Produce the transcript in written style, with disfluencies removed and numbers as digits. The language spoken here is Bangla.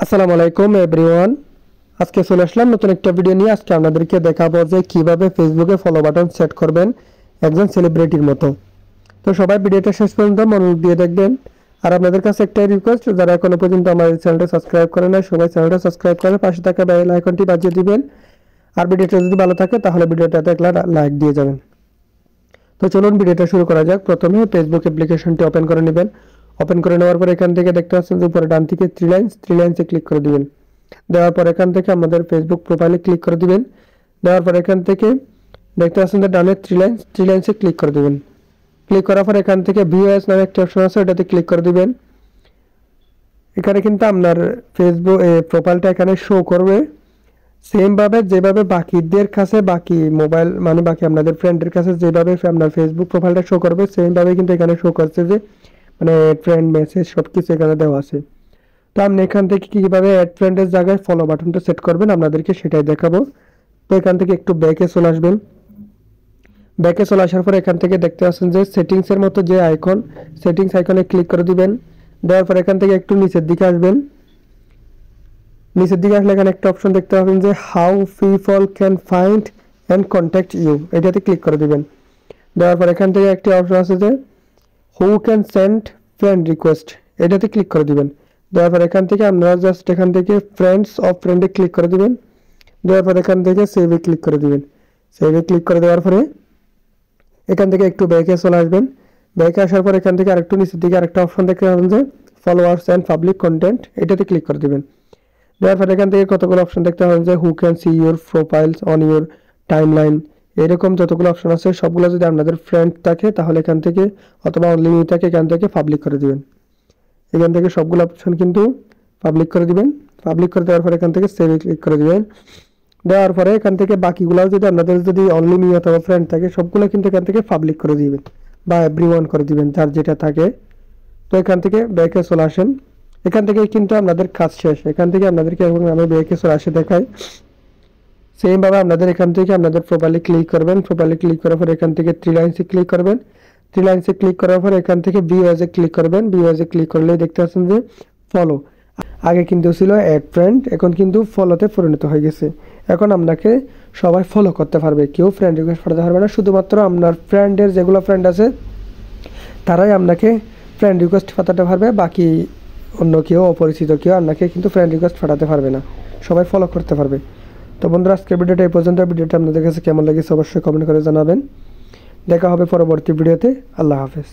আসসালামু আলাইকুম এভরিওয়ান। আজকে চলে আসলাম নতুন একটা ভিডিও নিয়ে। আজকে আপনাদেরকে দেখাবো যে কিভাবে ফেসবুকে ফলো বাটন সেট করবেন একজন সেলিব্রিটির মতো। তো সবাই ভিডিওটা শেষ পর্যন্ত মনোযোগ দিয়ে দেখবেন। আর আপনাদের কাছে একটাই রিকোয়েস্ট, যারা এখনো পর্যন্ত আমার চ্যানেলটা সাবস্ক্রাইব করেন না, সবাই চ্যানেলটা সাবস্ক্রাইব করে পাশে থাকা বেল আইকনটি বাজিয়ে দিবেন। আর ভিডিওটা যদি ভালো থাকে তাহলে ভিডিওটাতে একটা লাইক দিয়ে যাবেন। তো চলুন ভিডিওটা শুরু করা যাক। প্রথমে ফেসবুক অ্যাপ্লিকেশনটি ওপেন করে নেবেন। ওপেন করে নেওয়ার পর এখান থেকে দেখতে পাচ্ছেন যে উপরে ডান দিকে থ্রি লাইনসে ক্লিক করে দিবেন। দেওয়ার পর এখান থেকে আমাদের ফেসবুক প্রোফাইলে ক্লিক করে দিবেন। দেওয়ার পর এখান থেকে দেখতে পাচ্ছেন যে ডানে থ্রি লাইনসে ক্লিক করে দিবেন। ক্লিক করার পর এখান থেকে ভিউ অ্যাজ নামে একটা অপশন আছে, এটাতে ক্লিক করে দিবেন। এখানে কিন্তু আপনার ফেসবুক প্রোফাইলটা এখানে শো করবে সেম ভাবে যেভাবে বাকিদের কাছে, বাকি মোবাইল মানে বাকি আপনাদের ফ্রেন্ডের কাছে যেভাবে আপনার ফেসবুক প্রোফাইলটা শো করবে সেম ভাবে কিন্তু এখানে শো করছে যে মানে ফ্রেন্ড মেসেজ সবকিছু এখানে দেওয়া আছে। তো আপনি এখান থেকে কিভাবে অ্যাড ফ্রেন্ডের জায়গায় ফলো বাটনটা সেট করবেন আপনাদেরকে সেটাই দেখাবো। তো এখান থেকে একটু ব্যাকে চলে আসবেন। ব্যাকে চলে আসার পর এখান থেকে দেখতে পাচ্ছেন যে সেটিংসের মতো যে আইকন, সেটিংস আইকনে ক্লিক করে দিবেন। দেওয়ার পর এখান থেকে একটু নিচের দিকে আসবেন। নিচের দিকে আসলে এখানে একটা অপশন দেখতে পাবেন যে how people can find and contact you, এটাতে ক্লিক করে দিবেন। দেওয়ার পর এখান থেকে একটি অপশন আছে যে who can send friend request, এটাতে ক্লিক করে দিবেন। দেওয়ার পর এখান থেকে আপনারা জাস্ট এখান থেকে ফ্রেন্ডস অফ ফ্রেন্ডে ক্লিক করে দিবেন। দেওয়ার পর এখান থেকে সেভে ক্লিক করে দিবেন। সেভে ক্লিক করে দেওয়ার পরে এখান থেকে একটু ব্যাকে চলে আসবেন। ব্যাকে আসার পর এখান থেকে আরেকটু নিচের দিকে আরেকটা অপশন দেখতে পাবেন যে ফলোয়ার্স অ্যান্ড পাবলিক কন্টেন্ট, এটাতে ক্লিক করে দিবেন। দেওয়ার পর এখান থেকে কতগুলো অপশন দেখতে পাবেন যে who can see your profiles on your timeline, এরকম যতগুলো অপশন আছে সবগুলো যদি আপনাদের ফ্রেন্ড থাকে তাহলে এখান থেকে, অথবা অনলি ইউ থাকে এখান থেকে পাবলিক করে দিবেন। এখান থেকে সবগুলো অপশন কিন্তু পাবলিক করে দিবেন। পাবলিক করে দেওয়ার পরে এখান থেকে সেভে ক্লিক করে দিবেন। দেওয়ার পরে এখান থেকে বাকিগুলোও যদি আপনাদের যদি অনলি মি অথবা ফ্রেন্ড থাকে সবগুলো কিন্তু এখান থেকে পাবলিক করে দিবেন বা এভরিওয়ান করে দিবেন, যার যেটা থাকে। তো এখান থেকে ব্যাকে চলে আসেন। এখান থেকে কিন্তু আপনাদের কাজ শেষ। এখান থেকে আপনাদেরকে আমি ব্যাকে চলে আসে দেখাই। সেম ভাবে আপনাদের এখান থেকে আপনাদের প্রোফাইলে ক্লিক করবেন। প্রোফাইলে ক্লিক করার পর এখান থেকে থ্রি লাইনসে ক্লিক করবেন। থ্রি লাইনসে ক্লিক করার পর এখান থেকে ভিউ অ্যাজে ক্লিক করবেন। ভিউ অ্যাজে ক্লিক করলে দেখতে পাচ্ছেন যে ফলো, আগে কিন্তু ছিল অ্যাড ফ্রেন্ড, এখন কিন্তু ফলোতে পরিণত হয়ে গেছে। এখন আপনাকে সবাই ফলো করতে পারবে, কেউ ফ্রেন্ড রিকোয়েস্ট পাঠাতে পারবে না। শুধুমাত্র আপনার ফ্রেন্ডের যেগুলো ফ্রেন্ড আছে তারাই আপনাকে ফ্রেন্ড রিকোয়েস্ট পাঠাতে পারবে, বাকি অন্য কেউ, অপরিচিত কেউ আপনাকে কিন্তু ফ্রেন্ড রিকোয়েস্ট পাঠাতে পারবে না, সবাই ফলো করতে পারবে। তো বন্ধুরা, আজকের ভিডিওটা এই পর্যন্ত। ভিডিওটা আপনাদের কাছে কেমন লেগেছে অবশ্যই কমেন্ট করে জানাবেন। দেখা হবে পরবর্তী ভিডিওতে। আল্লাহ হাফেজ।